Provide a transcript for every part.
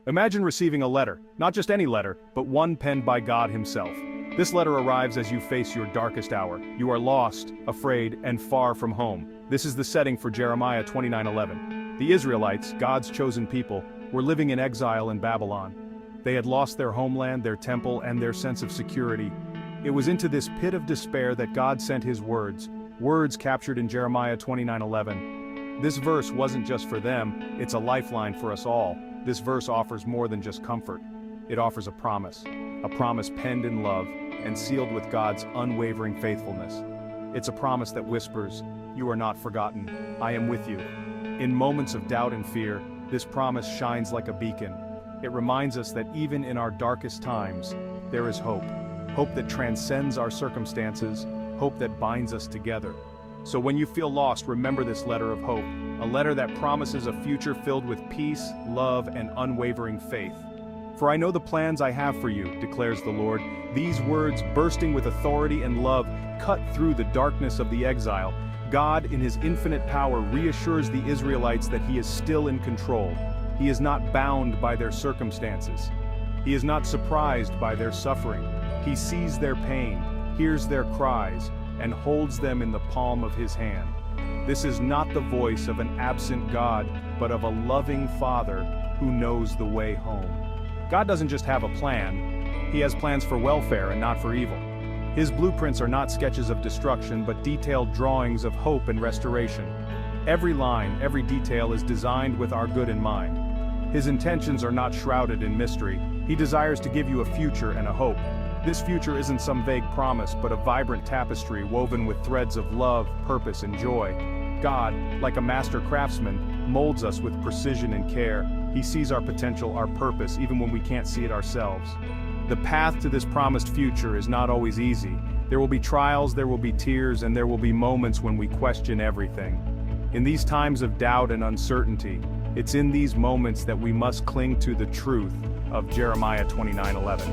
Imagine receiving a letter, not just any letter, but one penned by God Himself. This letter arrives as you face your darkest hour. You are lost, afraid, and far from home. This is the setting for Jeremiah 29:11. The Israelites, God's chosen people, were living in exile in Babylon. They had lost their homeland, their temple, and their sense of security. It was into this pit of despair that God sent His words captured in Jeremiah 29:11. This verse wasn't just for them, it's a lifeline for us all. This verse offers more than just comfort. It offers a promise penned in love and sealed with God's unwavering faithfulness. It's a promise that whispers, "You are not forgotten, I am with you." In moments of doubt and fear, this promise shines like a beacon. It reminds us that even in our darkest times, there is hope. Hope that transcends our circumstances, hope that binds us together. So when you feel lost, remember this letter of hope, a letter that promises a future filled with peace, love, and unwavering faith. "For I know the plans I have for you," declares the Lord. These words, bursting with authority and love, cut through the darkness of the exile. God, in His infinite power, reassures the Israelites that He is still in control. He is not bound by their circumstances. He is not surprised by their suffering. He sees their pain, hears their cries, and holds them in the palm of His hand. This is not the voice of an absent God, but of a loving Father who knows the way home. God doesn't just have a plan, He has plans for welfare and not for evil. His blueprints are not sketches of destruction, but detailed drawings of hope and restoration. Every line, every detail is designed with our good in mind. His intentions are not shrouded in mystery. He desires to give you a future and a hope. This future isn't some vague promise, but a vibrant tapestry woven with threads of love, purpose, and joy. God, like a master craftsman, molds us with precision and care. He sees our potential, our purpose, even when we can't see it ourselves. The path to this promised future is not always easy. There will be trials, there will be tears, and there will be moments when we question everything. In these times of doubt and uncertainty, it's in these moments that we must cling to the truth of Jeremiah 29:11.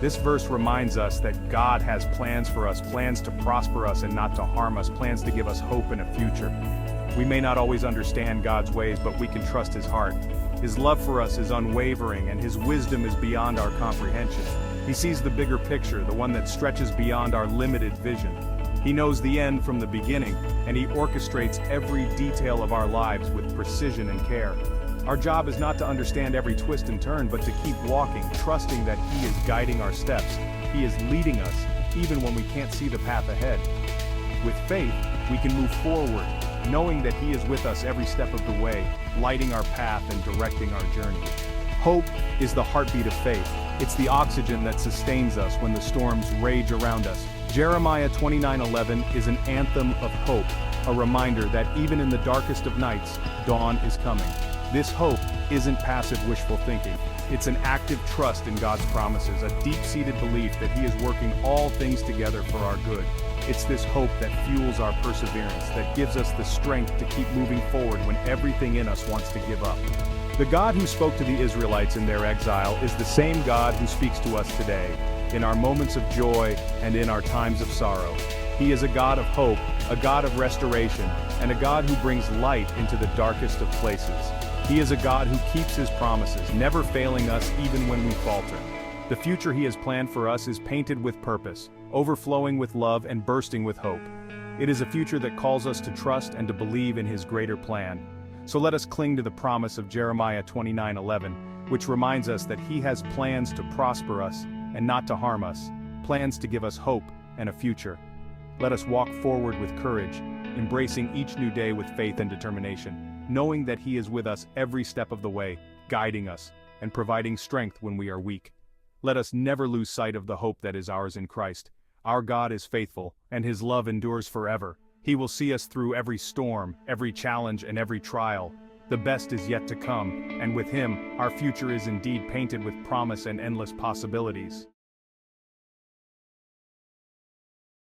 This verse reminds us that God has plans for us, plans to prosper us and not to harm us, plans to give us hope and a future. We may not always understand God's ways, but we can trust His heart. His love for us is unwavering, and His wisdom is beyond our comprehension. He sees the bigger picture, the one that stretches beyond our limited vision. He knows the end from the beginning, and He orchestrates every detail of our lives with precision and care. Our job is not to understand every twist and turn, but to keep walking, trusting that He is guiding our steps. He is leading us, even when we can't see the path ahead. With faith, we can move forward, knowing that He is with us every step of the way, lighting our path and directing our journey. Hope is the heartbeat of faith. It's the oxygen that sustains us when the storms rage around us. Jeremiah 29:11 is an anthem of hope, a reminder that even in the darkest of nights, dawn is coming. This hope isn't passive wishful thinking. It's an active trust in God's promises, a deep-seated belief that He is working all things together for our good. It's this hope that fuels our perseverance, that gives us the strength to keep moving forward when everything in us wants to give up. The God who spoke to the Israelites in their exile is the same God who speaks to us today, in our moments of joy and in our times of sorrow. He is a God of hope, a God of restoration, and a God who brings light into the darkest of places. He is a God who keeps His promises, never failing us even when we falter. The future He has planned for us is painted with purpose, overflowing with love and bursting with hope. It is a future that calls us to trust and to believe in His greater plan. So let us cling to the promise of Jeremiah 29:11, which reminds us that He has plans to prosper us and not to harm us, plans to give us hope and a future. Let us walk forward with courage, embracing each new day with faith and determination, knowing that He is with us every step of the way, guiding us and providing strength when we are weak. Let us never lose sight of the hope that is ours in Christ. Our God is faithful, and His love endures forever. He will see us through every storm, every challenge, and every trial. The best is yet to come, and with Him, our future is indeed painted with promise and endless possibilities.